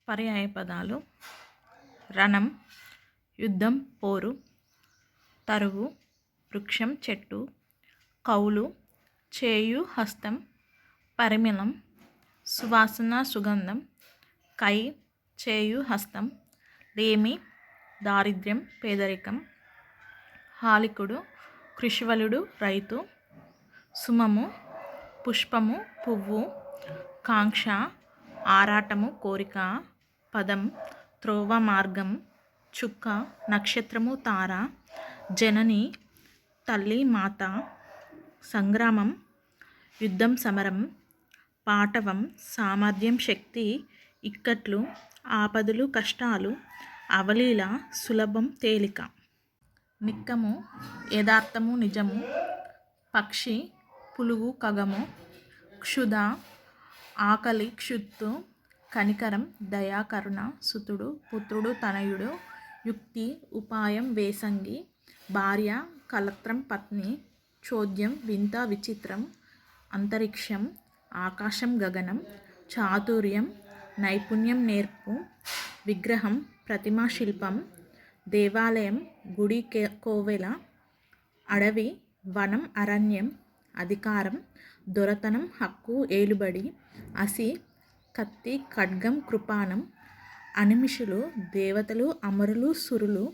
పర్యాయ పదాలు: రణం, యుద్ధం, పోరు. తరువు, వృక్షం, చెట్టు. కౌలు, చేయు, హస్తం. పరిమళం, సువాసన, సుగంధం. కై, చేయు, హస్తం. లేమి, దారిద్ర్యం, పేదరికం. హాలికుడు, కృషివలుడు, రైతు. సుమము, పుష్పము, పువ్వు. కాంక్ష, ఆరాటము, కోరిక. పదం, త్రోవ, మార్గం. చుక్క, నక్షత్రము, తార. జనని, తల్లి, మాత. సంగ్రామం, యుద్ధం, సమరం. పాటవం, సామర్థ్యం, శక్తి. ఇక్కట్లు, ఆపదలు, కష్టాలు. అవలీల, సులభం, తేలిక. నిక్కము, యథార్థము, నిజము. పక్షి, పులుగు, ఖగము. క్షుధ, ఆకలి, క్షుత్తు. కనికరం, దయ, కరుణ. సుతుడు, పుత్రుడు, తనయుడు. యుక్తి, ఉపాయం, వేసంగి. భార్య, కళత్రం, పత్ని. చోద్యం, వింత, విచిత్రం. అంతరిక్షం, ఆకాశం, గగనం. చాతుర్యం, నైపుణ్యం, నేర్పు. విగ్రహం, ప్రతిమా, శిల్పం. దేవాలయం, గుడి, కోవెల. అడవి, వనం, అరణ్యం. అధికారం, దొరతనం, హక్కు, ఏలుబడి. అసి, కత్తి, ఖడ్గం, కృపాణం. అనిమిషులు, దేవతలు, అమరులు, సురులు.